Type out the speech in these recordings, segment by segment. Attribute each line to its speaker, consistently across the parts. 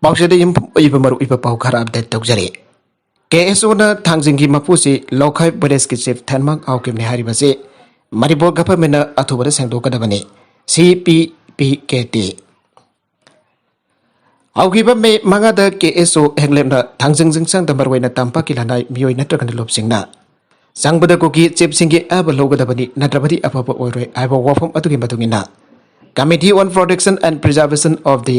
Speaker 1: ꯄꯥꯎꯁꯦꯗ ꯌꯨꯝꯐꯝ ꯑꯣꯏꯕ ꯃꯔꯨꯑꯣꯏꯕ ꯄꯥꯎ ꯈꯔ ꯑꯞꯗꯦꯠ ꯇꯧꯖꯔꯤ ꯀꯦꯑꯦꯁꯑꯣꯅ ꯊꯥꯡꯖꯤꯡꯒꯤ ꯃꯄꯨꯁꯤ ꯂꯧꯈꯥꯏ ꯕꯔꯦꯁꯀꯤ ꯆꯤꯞ ꯊꯦꯟꯃꯥꯡ ꯑꯥꯎꯀꯤꯝꯅꯤ ꯍꯥꯏꯔꯤꯕꯁꯤ ꯃꯅꯤꯄꯨꯔ ꯒꯚꯔꯟꯃꯦꯟꯠꯅ ꯑꯊꯨꯕꯗ ꯁꯦꯡꯗꯣꯛꯀꯗꯕꯅꯤ CPPKT ꯍꯧꯈꯤꯕ ꯃꯦ 5ꯗ KSO ꯍꯦꯡꯂꯦꯞꯅ ꯊꯥꯡꯖꯤꯡ ꯆꯤꯡꯁꯥꯡꯗ ꯃꯔꯨꯑꯣꯏꯅ ꯇꯝꯄꯥꯛꯀꯤ ꯂꯅꯥꯏ ꯃꯤꯑꯣꯏ ꯅꯠꯇ꯭ꯔꯒ ꯂꯣꯞꯁꯤꯡꯅ ꯆꯪꯕꯗ ꯀꯨꯀꯤ ꯆꯤꯞꯁꯤꯡꯒꯤ ꯑꯌꯥꯕ ꯂꯧꯒꯗꯕꯅꯤ ꯅꯠꯇ꯭ꯔꯕꯗꯤ ꯑꯐꯕ ꯑꯣꯏꯔꯣꯏ ꯍꯥꯏꯕ ꯋꯥꯐꯝ ꯑꯗꯨꯒꯤ ꯃꯇꯨꯡꯏꯟꯅ Committee on Protection and Preservation of the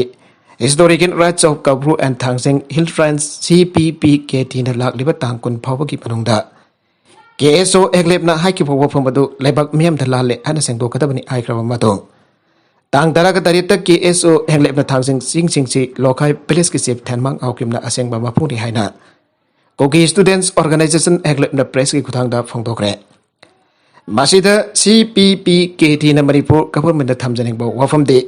Speaker 1: Historical Rights of Kabru and Thangsing Hillshrines CPPKT na lakliba tangkun phawagi manungda KSO Eglebna haikibo wafam adu lebak miyam da lale hana sengdokadabani aikraba madong tang daraga darita KSO Eglebna Thangsing singsi lokai police ki sip thanmang aukimna asengba mapuni haina Kogi Students Organization Eglebna press ki kuthangda phongdokre Masida CPPKT na Manipur government na thamjaningbo wafam de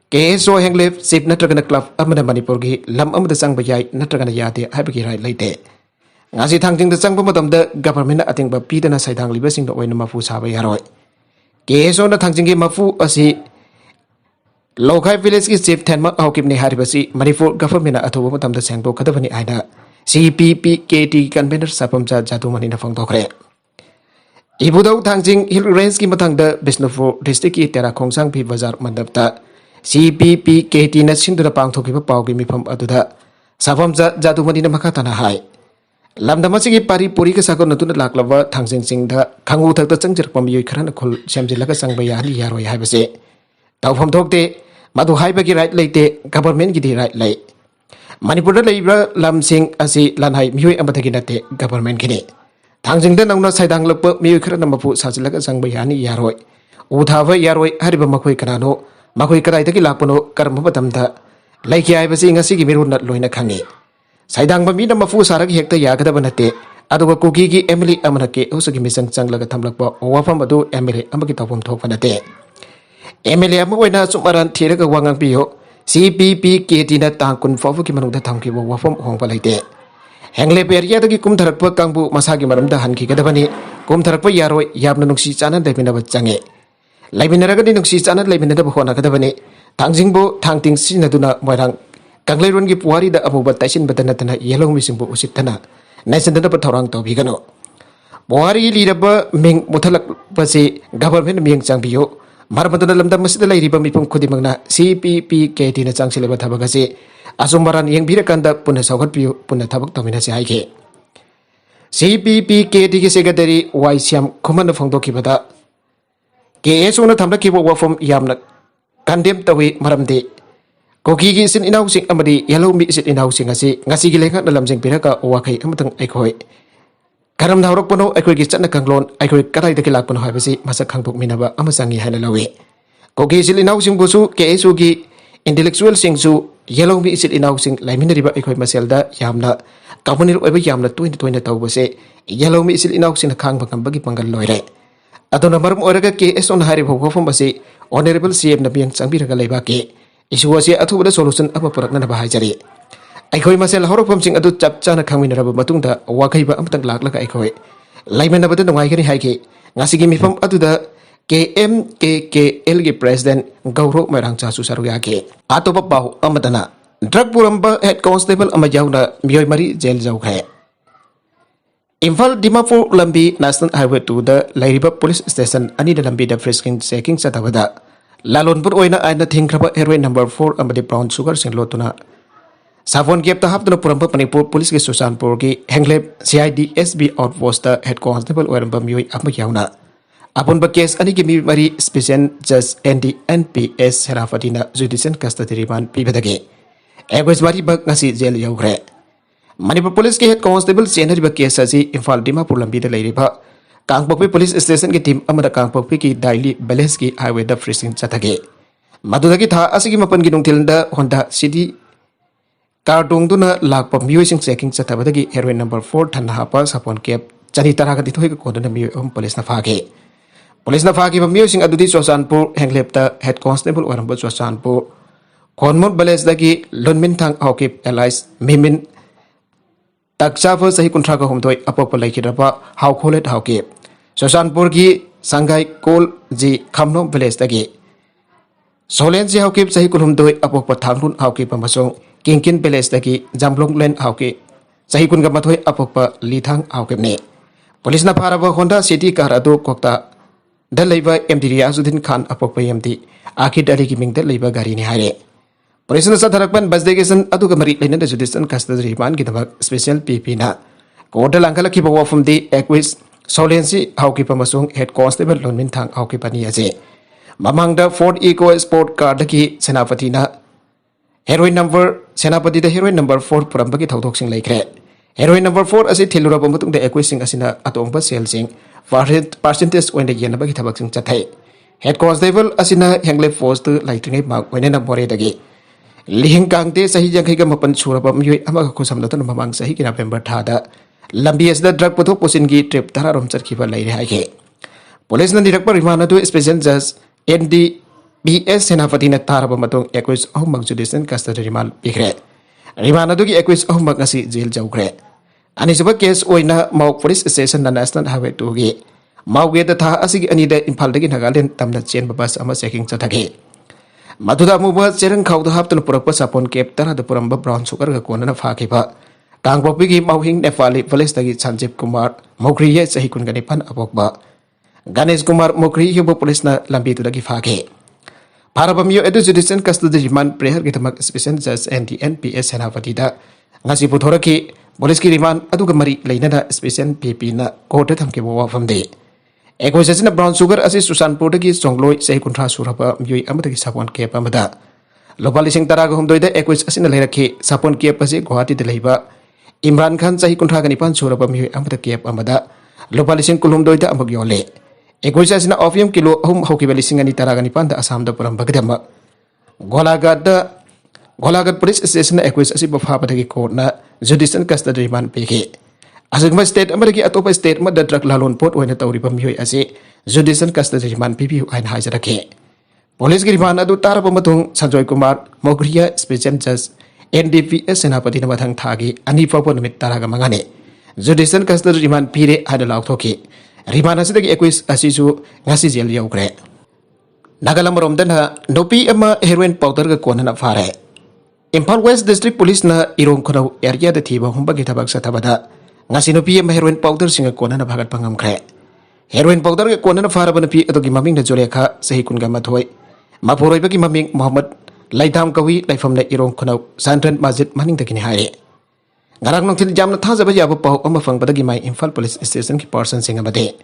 Speaker 1: KSO Henglep Sip Natragana Club Amana Manipur gi lam amada sangba yai natragana yade haibagi rai leite ngasi thangjing da sangba matamda government na atingba pidana saidang libasing da oina mafu saba yaroi KSO na thangjing gi mafu asi Lokai village ki chief thenma haukimni haribasi Manipur government na athuba matamda sengdo kadabani aina CPPKT convener sapamja jatumani na phangdokre Ibudau Thangjing Hill Range ki mathangda Bishnupur district ki Tera Khongsang Phi Bazar mandapta CPPKT na sindura pangthokiba pawgi mifam aduda Sapamja Jadumani na makatana hai Lamdamasi ki pari puri ka sakon natuna laklaba Thangjing Singda Khangu thakta changjirkpa miyoi kharana khul semjilaga sangba yani yaroi haibase Tawpham thokte madu haibagi right leite government ki di right lei Manipur da leibra lamsing asi lanhai miyoi ambathagi nate government kini Thangjingda nangna saidang lakpa miyoi kharana mapu sajilaga sangba yani yaroi Uthava yaroi hariba makhoi kanano Makoi kadai taki lakpano karma matamda laiki aibasi ngasi gi mirunat loina khangi saidang ba mina mafu sarak hekta yagadaba nate aduga kuki gi emily amanake usagi misang changlaga thamlakpa wafam adu emily amagi tawpam thokpa nate emily amoina sumaran thiraga wangang piyo CPPKT na tangkun fawu ki manungda thamki wafam hongpa laite hengle peria dagi kumtharakpa kangbu masagi maramda hanki gadabani kumtharakpa yaroi yabna nungsi chana debinaba change Laibinaragadi nungsi chana laibinada bahona kadabani Thangjingbo thangting sinaduna moirang Kangleiron gi puari da amuba taisin badana tana yelong misingbo usitana naisandana pathorang tawbigano Puari liraba ming muthalak pasi government ming changbiyo marmadana lamdam masida lairiba mipum khudimangna CPPKT na changsileba thabagase asumbaran yengbirakanda punna sawgatpiyo punna thabak tawmina se haike CPPKT gi secretary Waisyam Khumana phongdokibada KSO na thamlakibo wafam yamna kandem tawi maramde koki gi sin inausing amadi yellow mi sit inausing asi ngasi gi lekha na lamjeng piraka wakai amatang aikoi karam dawrok pano aikoi gi chatna kanglon aikoi kadai daki lakpano haibasi masak khangdok minaba amasangi haina lawi koki sil inausing busu KSO gi intellectual singsu yellow mi sit inausing laiminariba aikoi maselda yamna kamunir oiba yamna 2020 tawbase yellow mi sit inausing na khangba kambagi pangal loire Adona marum oraga KSO na hari bhogofam basi honorable CM na biyang changbiraga leibaki isu wasi athubada solution ama purakna na bahajari aikoi masel horofam sing adu chap chana khangminaraba matungda wakhaiba amtang laklaga aikoi laimanabada nungaigani haike ngasigi mifam aduda KMKKL gi president Gauro Mairang Chasu Saruyake atopa pau amadana drug puramba head constable ama jauna miyoi mari jail jaukhre Imphal Dimapur Lambi National Highway 2 da Lairiba Police Station ani da lambi da frisking checking satabada Lalonpur oina aina thingkraba heroin number 4 amadi brown sugar sing lotuna Savon gap ta haptuna puramba Manipur Police ki Susanpur ki Henglep CID SB outpost da head constable oiramba miyoi ama yauna Apunba case ani ki mi mari special judge NPS Herafatina judicial custody remand pibadage Egos mari bak ngasi jail yaugre Manipur Police ke head constable senariba case asi Imphal Dimapur lambi da leiriba Kangpokpi Police Station ki team amada Kangpokpi ki daily balance ki highway da frisking chathage madudagi tha asigi mapan gi nungtilda Honda City Kardong duna lakpa miyoi checking chathabadagi heroin number 4 thanna hapa sapon cap chani taraga dithoi ka kodana miyoi police na phage ba miyoi sing adudi Chosanpur Henglepta head constable oramba Chosanpur Khonmot balance dagi Lonmin thang hokip Elias Mimin Taksafa sahi kuntra ka humdoi apapa laikiraba how kholet how ke Chosanpur ki Sangai Kol ji Khamno village dagi Solen ji how ke sahi kunhumdoi apapa thangrun how ke pamasong Kingkin Palace dagi Jamblong Len hauki sahi kun gamathoi apokpa lithang haukemne police na pharaba Honda City car adu kokta dalaiba MD Riazuddin Khan apokpa MD Akhid Ali ki mingda leiba gari ni haire police na sadharakpan basdegation adu gamari leina judicial custody remand ki dabak special PP na koda langkala ki bawa from the Equis Solensi hauki pamasung head constable Lonmin Thang hauki pani aje mamangda Ford Eco Sport car daki senapati na heroin number senapati da heroin number 4 purambagi thaudok sing laikre heroin number 4 asi thilura bamutung da Equis sing asina atongba sel sing percentage oin da yena bagi thabak sing chathai head constable asina hengle force tu laitringai mak oin na more dagi lihing kangte sahi jangkai ga mapan suraba myoi ama ko samda tan mamang sahi ki November thada lambi asda drug pothok posin gi trip tararom charkiba laire haike police na dirak par rimana tu special judge ND BS Senapati na taraba matong Equis ahumag judicial custody remand pikre rimana tu ki Equis ahumag ngasi jail jawkre ani saba case oina mauk police station na national highway tu gi mauge da tha asigi ani da Imphal dagi Nagaland tamna chen babas ama checking chathage maduda muba cherang khawda haptun purakpa sapon kep tara da puramba brown sugar ga kona na phakiba Kangpokpi ki mauhing Nepali police dagi Sanjeev Kumar Mokri ye sahi kun gani pan apokba Ganesh Kumar Mokri hibo police na lambi tu dagi phake Parabamyo edu judicial custody remand prayer ki tamak special judge NPS Senapati da ngasi puthora ki police ki remand adu gamari leina da special PP na court thamke bawa famde Equation brown sugar asi Susanpur dagi Songloi sahi kuntra suraba myoi amadagi sapon ke pamada Lopali sing taraga humdoi da Equis asina leiraki sapon ke pasi Guwahati de leiba Imran Khan sahi kuntra ganipan suraba myoi amada ke amada Lopali sing kulumdoi da amag yole Equis asina opium kilo hum hokiba lising ani taraga nipan da Assam da puram bagdama Golagad police station Equis asi bafha dagi court na judicial custody remand peke Asagma state amadagi atopa state ma da drug lalon pot oina tawriba myoi asi judicial custody remand PP ain hajarake Police ki remand adu taraba matung Sanjoy Kumar Mogriya special judge NDPS Senapati na mathang thagi ani papo numit taraga mangane judicial custody remand pire hada lauthoki remand asidagi Equis asisu ngasi jail yaukre Nagalam na nopi ama heroin powder ga kona na fare Imphal West District Police na Irong Khonau area da thiba humbagi thabak sa thabada ngasi nopi ama heroin powder singa kona na bhagat pangamkre heroin powder ga kona na faraba nopi adogi maming na Julekha sahi kun ga mathoi Mapuroi bagi maming Muhammad Laidam kawi laifam na Irong Khonau Santren Masjid maning dakini haire ngarang nongthil jamna thajaba yaba pau ama fang badagi mai Imphal Police Station ki person singa bade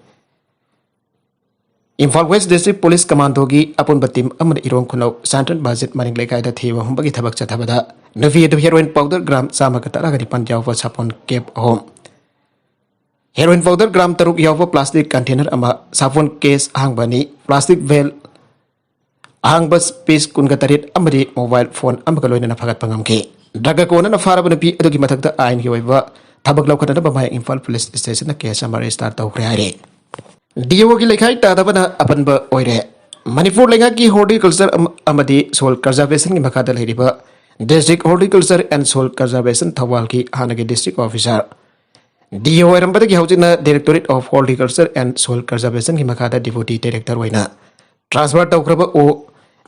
Speaker 1: Imphal West District Police Commando gi apun batim amana Irong Khonau Santren Masjid maning lekai da thiwa humbagi thabak chathabada navi edu heroin powder gram sama ka tara gani pan jawwa sapon cap home heroin powder gram taruk yawwa plastic container ama sapon case hangbani plastic veil Ahang bas space kun gatarit amadi mobile phone amaka loina na phagat pangamke daga kona na faraba na pi adogi mathakta ain hi oiba thabak laukata na bamai Imphal Police Station na case amare start tawkre haire DO ki lekhai ta dabana apanba oire Manipur lenga ki horticulture amadi soil conservation ki makada leiriba district horticulture and soil conservation Thawal ki hanagi district officer DO erambada ki haujina Directorate of Horticulture and Soil Conservation ki makada deputy director oina transfer tawkraba o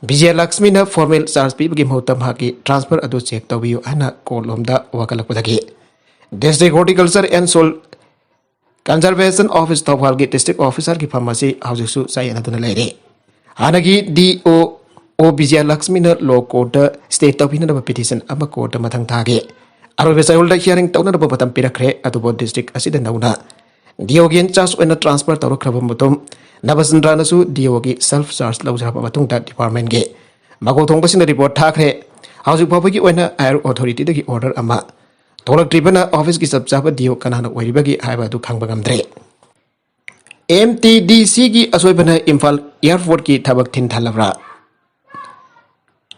Speaker 1: Vijay Lakshmi na formal charge pi bagi mautam haki transfer adu check tawiyo ana kolomda wakalakpadagi District Horticulture and Soil Conservation Office Thawal ki district officer ki pharmacy haujisu sayana duna leire hanagi DO o Vijay Lakshmi na law court state tawina na petition ama court mathang thage arobe sayolda hearing tawna na batam pirakre atubo district asida nauna DO gen charge oina transfer tawrakraba mutum Nabasandra nasu DO ki self charge laujraba matung da department ge mago thongbasin report thakre hauju phobagi oina higher authority dagi order ama tholak tribuna office ki sabjaba DO kanana oiribagi haiba du khangba gamdre MTDC ki asoibana Imphal airport ki thabak thin thalabra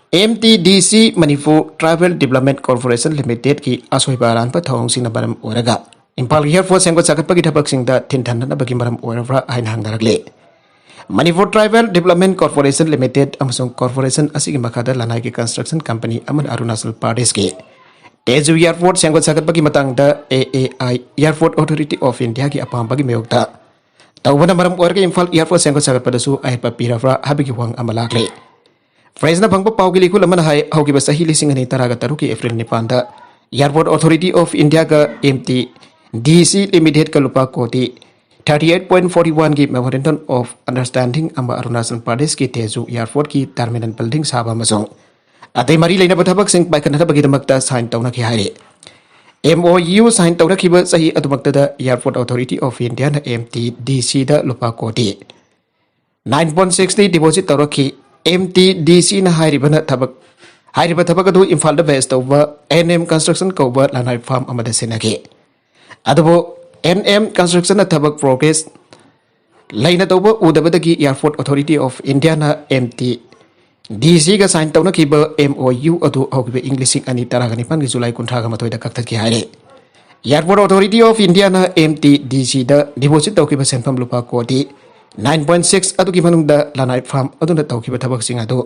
Speaker 1: MTDC Manipur Travel Development Corporation Limited ki asoiba ranpa thong sina baram oraga Imphal airport sengko sakatpagi thabak singda thin thanna bagi maram orabra hain hangdaragle Manipur Travel Development Corporation Limited amasung corporation asigi makada lanai ki construction company aman Arunachal Pradesh ki Tezu airport sengko sakatpagi matang da AAI Airport Authority of India ki apambagi meyokta tawbana maram orga Imphal airport sengko sakatpadasu aipa pirafra habigi wang amalakle Fresh na phangpa pawgi likul amana hai haugi ba sahi lising ani taraga taruki April nipanda Airport Authority of India ka MT DC Limited ka lupa koti 38.41 ki Memorandum of Understanding ama Arunachal Pradesh ki Tezu Airport ki terminal building saba masong atai mari leina bathabak sing pai kanata bagi damakta sign tawna ki haire MOU sign tawna ki ba sahi adumakta da Airport Authority of India na MT DC da lupa koti 9.60 deposit tawraki MTDC na hairibana tabak hairiba tabak adu Imphal da base tawba NM Construction kauba lanai farm amada senage adubo NM Construction na tabak progress laina tawba udabadagi Airport Authority of India na MTDC ga sign tawna kiba MOU adu haugibe English ani taragani pan gi July 13 matoi da kaktat ki haire Airport Authority of India na MTDC da deposit tawkiba senfam lupa kodi 9.6 adu ki manung da lanai farm adu na tawki ba thabak sing adu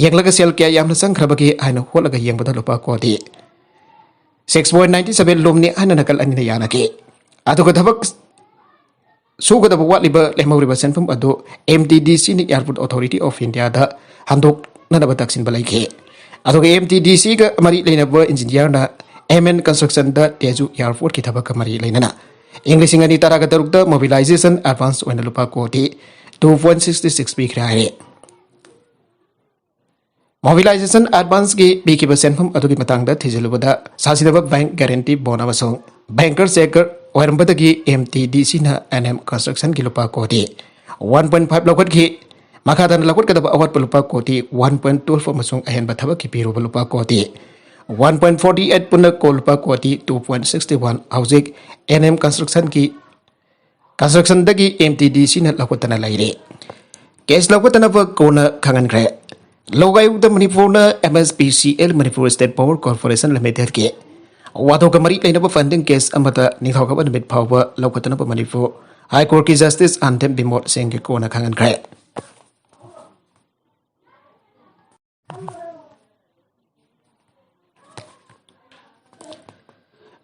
Speaker 1: yenglaga sel kya yamna sangkhrabagi aina holaga yengbada lupa kodi 6.97 lumni aina nakal ani na yanake adu ka thabak suga da watliba lemawriba senfam adu MTDC ni Airport Authority of India da handok na da taksin balaike adu ka MTDC ga mari leina ba engineer na MN Construction da Tezu Airport ki thabak mari leina na English ingani taraga tarukta mobilization advance wena lupa koti 2.66 bi krare mobilization advance ki bi ki senfam adugi matang da thijelubada sasidaba bank guarantee bona basong banker checker oirambada ki MTDC na NM Construction ki lupa koti 1.5 lakwat ki makadan lakwat kadaba awat lupa koti 1.12 masong ahen bathaba ki piru lupa koti 1.48 punna kolpa koti 2.61 hauzik NM Construction ki construction dagi MTDC na lakotana laire case lakotana ba kona khangan kre logai uda Manipur na MSPCL Manipur State Power Corporation Limited ke wado ka mari laina ba funding case amata ninghaw ka ba mit phawba lakotana ba Manipur High Court ki Justice Anthem Bimot Singh ki kona khangan kre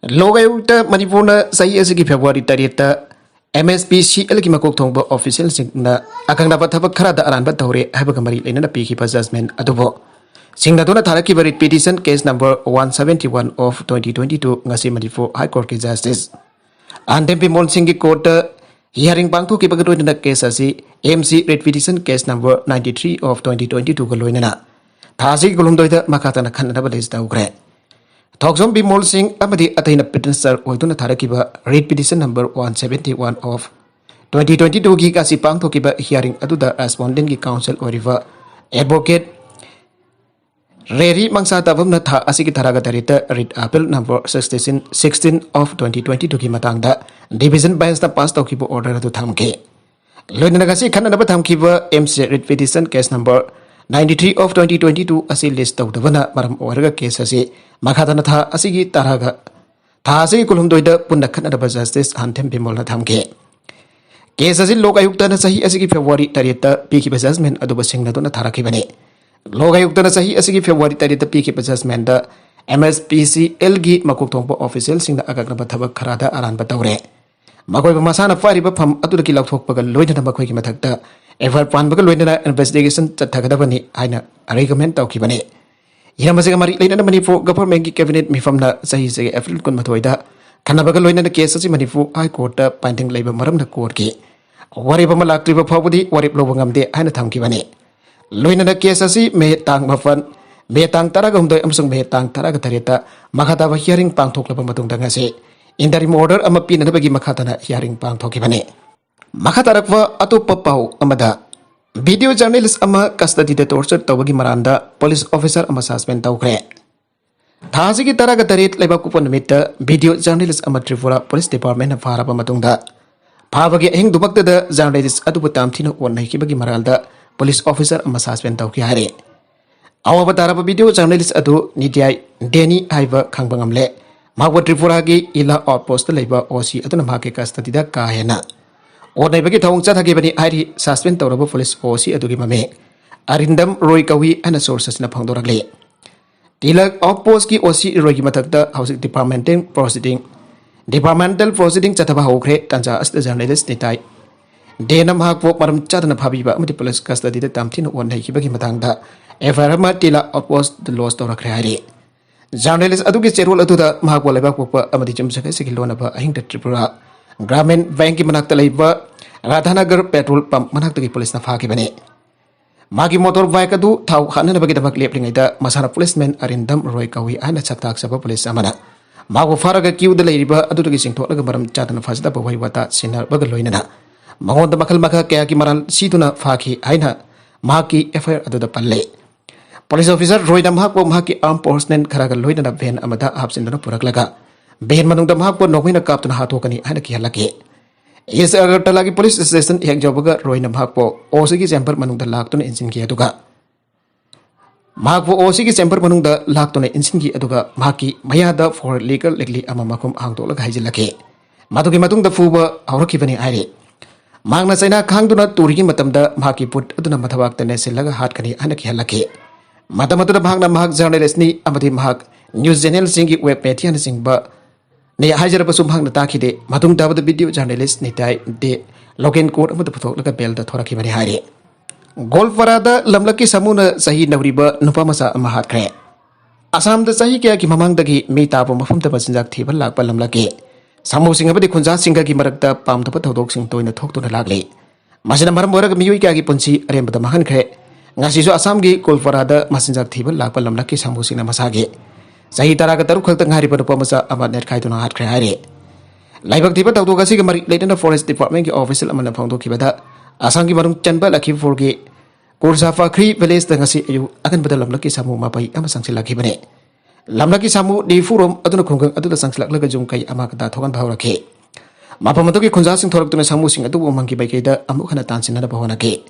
Speaker 1: Logayukta Manipur na sahi asigi February 30 MSPCL ki makok thongba official singna akang dapat thabak khara da aran ba tawre haiba kamari leina na piki judgment adubo singna dona tharaki barit petition case number 171 of 2022 ngasi Manipur High Court ki Justice Anthem Bimol Singh ki court hearing bangthu ki bagatoi na case asi MC writ petition case number 93 of 2022 ga loina na thasi gulumdoi da makata na khanna ba list daugre Thoksom Bimol Singh amadi ataina petitioner oiduna tharakiba writ petition number 171 of 2022 ki kasi pangthokiba hearing aduda respondent ki counsel oriva advocate Reri Mangsa Tabam na tha asiki tharaga tarita writ appeal number 16 of 2022 ki matangda division bench na pass tawkiba order adu thamke loina gasi khanna ba thamkiba MC writ petition case number 93 of 2022 asi list tawdabana maram oraga case asi makhatana tha asigi taraga tha asigi kulumdoida punna khanna ba Justice Anthem Bimol na thamke case asi lokayukta na sahi asigi February 30 piki judgment aduba singna dona tharakibani lokayukta na sahi asigi February 30 piki judgment da MSPCL gi makok thongpa official singna agakna ba thabak kharada aran ba tawre makoi ba masana fariba pham atuda ki laukthokpa ga loina na makoi ki mathakta FIR panbaga loina investigation chathagadabani aina recommend tawkibani Iramasiga mari leina Manipur government ki cabinet mifamna sahi se April 13 da khanabaga loina na case asi Manipur High Court ta pending leiba maram na court ki wariba malaktriba phawbudi warip loba ngamde aina thamkibani loina na case asi me tang mafan me tang taraga humdoi amsung me tang taraga tareta makhata ba hearing pangthoklaba matung danga se interim order ama pina bagi makhatana hearing pangthokibani Makatarakwa atopa pau amada video journalist ama custody de torture tawagi maranda police officer ama suspend tawkre thasi ki taraga tarit leba kupon mitta video journalist ama Tripura Police Department na faraba matungda phabagi hing dubakta da journalist atubu tamthina onnai ki bagi maralda police officer ama suspend tawki hare awa taraba video journalist adu nityai Deni haiba khangbangamle magwa Tripura gi ila outpost leba OC atuna make custody da ka hena Ornai bagi thong chathagi bani hari suspend tawraba police OC adugi mame Arindam Roy Kawi ana sources na phangdorakle Tilak outpost ki OC Roy ki mathakta housing departmental proceeding chathaba hokre tanja asta journalist nitai Dena mahakpo maram chadana phabiba amadi police custody da tamthina on haikibagi matangda FIR ma tila outpost the loss torakre hari. Journalist adugi cherol aduda mahakpo lebak popa amadi jumsaka sikilona ba ahingda Tripura Grameen Bank ki manakta leiba Radhanagar petrol pump manakta ki police na phakibane. Magi motor bike adu thau khanana bagi dabak leplingaida masana policeman Arindam Roy Kawi ana chaktak saba police amana. Mago faraga kiu da leiba aduda ki singthola maram chadana phasda ba waiwata sinar baga loinana. Mangon da makal maka kaya ki maral siduna phaki aina mahaki FIR aduda palle. Police officer Roy da mahakpo mahaki armed forces kharaga loinana ven amada hapsindana puraklaga. Ven manung da mahakpo nokmina kaptuna hatokani aina ki halake. Yes Agartala ki police station hek jobaga Roy na mahakpo OC ki chamber manung da laktuna insin ki aduga. Mahakpo OC ki chamber manung da laktuna insin ki aduga mahaki mayada for legal legally ama makum hangtolaga haijilake. Maduki matung da fuba aurakibani aire. Magna China khangduna turigi matamda mahaki put aduna mathabak tane silaga hatkani anaki halake. Matamatu mahakna mahak journalist ni amadi mahak news channel singi web media singba ne hajar basum hang takide matung dabada video journalist ni tai de logen court amada puthok laga bel da thoraki bani hari. Golf warada lamlaki samuna sahi nawriba nupa masa amahat kre. Asam da sahi kya ki mamang dagi mi tapo mafum da basinjak thibal lakpa lamlaki. Samu singa badi kunja singa ki marakta pam da pathodok sing toina thok to na lagle. Masina maram borak miyui kya ki punchi arem bada mahan kre. Ngasi so asam gi golf warada masinjak thibal lakpa lamlaki samu singa masage. Sahi taraga taru khakta ngari pada pamasa amat net khai tuna hat kre hari. Laibak tiba tau kasi ke mari later forest department ki official amana phang to kibada asang ki marung chanba lakhi forge kursa fakri village ngasi ayu akan badal lamlaki samu mapai ama sangsi lakhi bane. Lamlaki samu di forum aduna khunggang aduna sangsi laklaga jung kai ama kata thokan bhaw rakhe. Mapamato ki khunja sing thorak tuna samu sing adu umang ki baike da amu khana tansin na bhawana ke.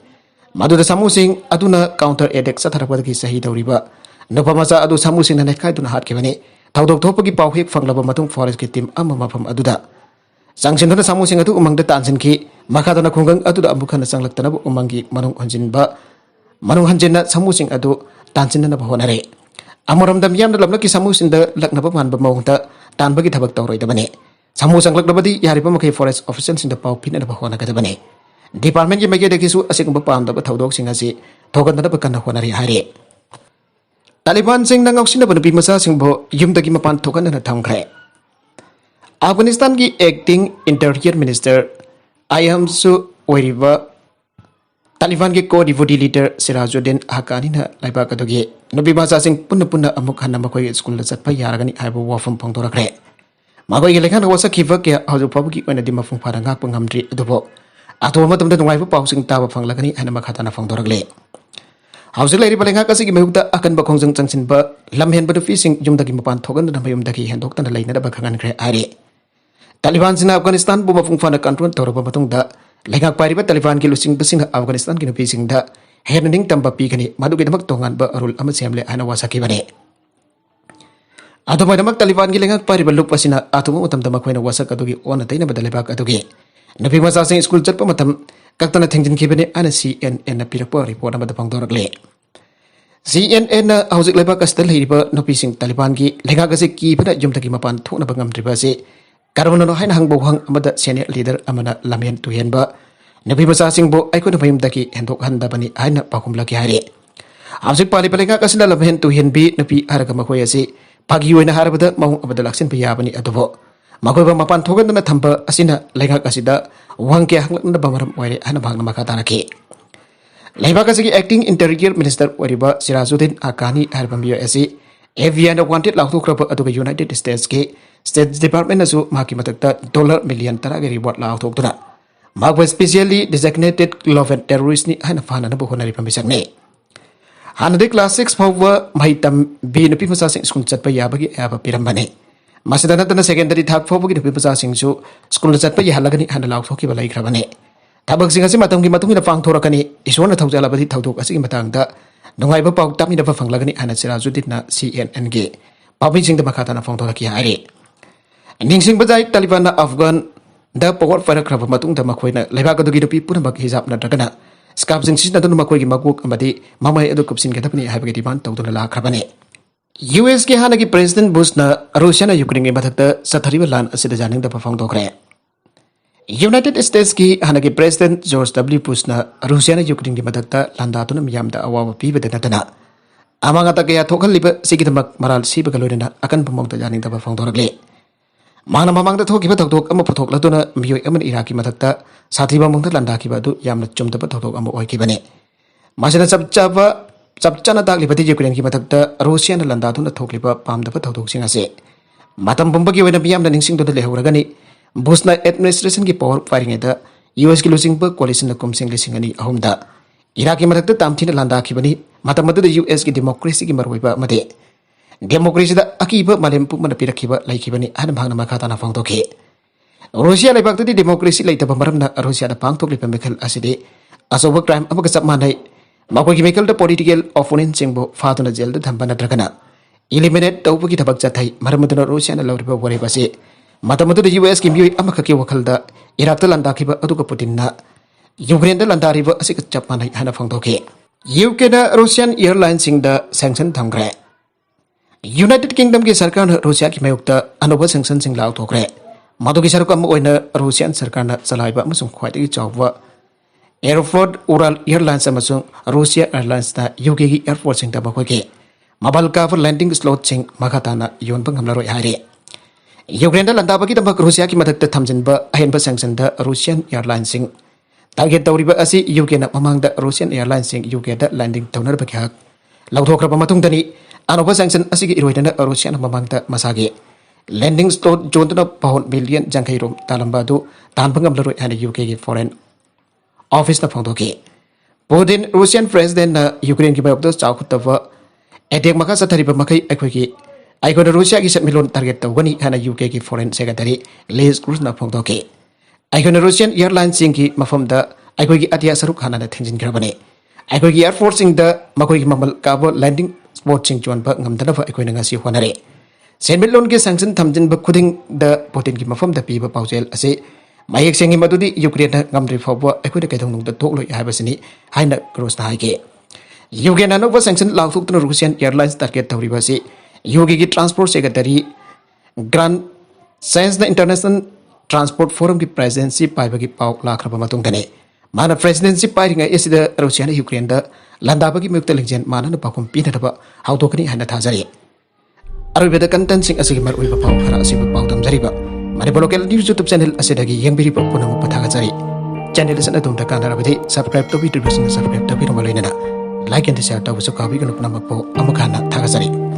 Speaker 1: Madu da samu sing aduna counter attack sa tharak ki sahi dauriba. Nupa masa adu samu sing na kai tuna hat ke bane. Thaudok thopagi pau hek fanglaba matung forest ki team ama mafam aduda. Sangsin thona samu sing adu umang da tansin ki makadana khunggang aduda amu khana sanglak tanabu umang ki manung hanjin ba manung hanjin na samu sing adu tansin na bhawana re. Amoram dam yam da lamla ki samu sing da lakna ba man ba maung da tan bagi thabak tawroi da bane. Samu sanglak da badi yari pa makai forest official sing da pau pin na bhawana ka da bane. Department ki mage da kisu asik ba pam da ba thaudok sing asi thogan da ba kan hona ri hare. Taliban sing nang oksina nupi masa sing bo yum dagi mapan thokan na thamkre. Afghanistan ki acting interior minister Ayam Su Oiriba Taliban ki co deputy leader Sirajuddin Haqqani na laiba kadogi nupi masa sing punna punna amuk hanna makoi school la chatpa yaragani aibo wafum phangtorakre. Magoi gi lekhan wasa khiba ke haju pabu ki oina dima phung phara ngak pangamdri adubo ato matamda nungaibu pau sing taba phanglagani ana makhatana phangtorakle. Hausi lairi paling ngak asigi mayukta akan bakong jeng jengsin ba lamhen badu fising jumdagi mapan thogan na mayum dagi hendok tan laina da bakhangan kre ari. Taliban sina Afghanistan bu mafung fana control torba matung da lengak pari ba Taliban ki lusing besing Afghanistan ki nupi sing da herning tamba pi kani madu ki damak tongan ba arul ama semle ana wasaki bane. Ado ba damak Taliban ki lengak pari ba lup pasina atumu utam damak koina wasak adugi ona taina badale ba adugi. Nupi masa sing school chat pa matam kaktana thengjin ki bane ana CNN na pirapa report ama da pangdorakle. CNN na hausik leba kastel hiriba nupi sing Taliban ki lengak asik ki pada jumdagi mapan thona bangam driba se Karwana no hain hang bohang amada senior leader amana lamen tuhen ba nabi masa sing bo ai ko na bayim daki hendok handa bani aina pakum laki hari amsik pali palinga kasna lamen tuhen bi nabi haraga makoy ase pagi oina harabada mau abada laksin piya bani adobo makoy ba mapan thogan na thamba asina lenga kasida wangke hang na bamaram waire ana bhagna makata rake laiba kasigi acting interior minister wariba Sirajuddin Haqqani harbambiyo ase avian wanted lakhu krapa aduga United States ke State Department asu maki matakta $1 million taraga reward la authok tuna. Magwa specially designated global terrorist ni hana fana na buhona ripamisag ni. Hana de class 6 pawwa mahitam bi nupi masa sing school chat pa yabagi aba pirambane. Masidana tana secondary thak pawwa nupi masa sing su school chat pa yahalagani hana la authok ki balai krabane. Tabag sing asi matam ki matung ina pang thorakani isona thaujala badi thaudok asi matang da nungai ba paw tami na fanglagani hana Sirajuddin na CNN ge. Pawi sing da makata na phang thoraki hari. Ningsing bajai Taliban na Afghan da power fire krab matung da makoi na leba ka dogi dopi puna bak hijab na dagana skap sing sin na makoi gi maguk amadi mamai edu kupsin ke tapni haibagi diman tawdu na la krabane. US ke hana ki President Bush na Russia na Ukraine ge bathakta sathari lan asida janing da phang dokre. United States की हानगी president George W बुशना रूसियाना Ukraine की मददता लांदातुना मियामदा अवाबा पीबदे नतना अमांगता कया थोखलिबा सिगिदमक moral सीबगा लोइना अकनबा Mouda जानिंदबा फोंदोरगले माना ममांगदा थोकिबा थोकथोक अमा पुथोकलदुना मियोय अमन इराकी मददता साथीबा मौदा लांदाखिबा अदु यामना चुमदबा थोकथोक अमा ओइकिबने मासिना चपचाना ताकलिबदि Ukraine की मददता रूसियाना लांदातुना थोकलिबा पामदबा थोकथोकसिंग असे मातम पुंबगी ओइना मियामना निंगसिंगदुदा लेहौरगनी बुशना एडमिनिस्ट्रेशन की पावर पारिंगेदा यूएस की लुसिंग कोलिशन कुमसिंग लिसिंगनी अहुमदा इराक की मदद तामथिना लांदाखिबनी मतमदुदा यूएस की डेमोक्रेसी की मरवैबा मदे डेमोक्रेसी दा अकीबा मालेम पुमना पिरखिबा लाइखिबनी हन भागना मखाताना फोंदोखे रूसिया लेबाक्तदी डेमोक्रेसी लाइतबा मरमना रूसिया दा पांगथोकलिबा मेखल असिदे अचौबा क्राइम अमगा चप मानै मखोइगी मेखल दा पॉलिटिकल ओपोनेंट सिंगबो फादुना जेल दा थंबा नत्रगना इलिमिनेट तौबगी थबक चथाई मरमदुना रूसिया ना लौरिबा वरेबासे मतमदुदा यूएस की मियोय अमखकी वखलदा इराक दा लांदाखिबा अदुगा पुतिनना यूक्रेन दा लांदारिबा असिक चप मानै हना फोंदोखे यूके दा रूसियन एयरलाइन सिंग दा सैंक्शन थमग्रे यूनाइटेड किंगडम की सरकार रूसिया की मायोक्ता अनोबा सैंक्शन सिंग लाउथोखरे मदुगी सरक अम ओइना रूसियन सरकार चलाइबा अमसुंग ख्वाइदगी चावबा एयरफोर्ट उराल एयरलाइंस अमसुंग रूसिया एयरलाइंस दा यूके की एयरफोर्स सिंग दा बखोगे मबल काफ लैंडिंग स्लॉट सिंग मखाताना योनबा ngamlaroi हारे यूक्रेन दा लंदाबगी दमक रूसिया की मदद थमजिनबा अहेनबा सैंक्शन दा रूसियन एयरलाइन सिंग टारगेट तौरिबा असी यूके ना ममांग दा रूसियन एयरलाइन सिंग यूके दा लैंडिंग तौनरबा हक लौथोखरबा मतुंगदनी अनोबा सैंक्शन असिगी इरोइदना रूसिया ना ममांग दा मसागे लैंडिंग स्लॉट जोनदना पाउंड बिलियन जंखैरोम तालंबा दु तानबा ngamlaroi हाने यूके की फॉरेन ऑफिस ना फोंदोके पुतिन रूसियन प्रेसिडेंट ना यूक्रेन की बायोक्ता चाउखतबा अटैक मखा सथरिबा मखै अखोई रूसिया की सेटमिलोन टारगेट तौगनी है यूके की फॉरेन सेक्रेटरी लिज क्रूजना फोंदोके अखोई रूसियन एयरलाइन सिंग की मफमदा अखोई अतिया सरुक हाना थेंजिनग्रबने अखोई एयरफोर्स सिंग दा मखोई ममल काबो लैंडिंग स्पॉट सिंग जोनबा ngamdana अखोई ngasi होनरे सेटमिलोन के सैंक्शन थमजिन खुदिंग दा पुतिन की मफमदा पीबा पाउजेल असे मायक सेंगी मदुदी यूक्रेन ngamdri फावबा अखोई कैथोंनुंग दा तोकलोय हाइबसिनी हाइना क्रूजना हाइके यूक्रेन अनोबा सैंक्शन लाउथुक्तुना रूसियन एयरलाइंस टारगेट तौरिबासी यूके की transport secretary Grant Shapps international transport forum की प्रेसिडेंसी पाइबगी पाव लाखरबा मतुंगदने माना प्रेसिडेंसी पाइरिंग एसिदा रूसिया यूक्रेन दा लांदाबगी मुक्त लिंजेन माना पाखुम पीनदबा हाउदोकनी हाना थाजरी अरुबेदा कंटेंट सिंग असिगी मरउइबा पाव खरा असिबा पाव दमजरिबा Manipur local news YouTube channel असिदगी यंगबिरिबा पुनम पथागजरी चैनल सन अदुम दकानरबदि सब्सक्राइब तोबि सब्सक्राइब तोबि रमलैना लाइक एंड शेयर तोबसु काबिगनु पुनम पो अमखाना थागजरी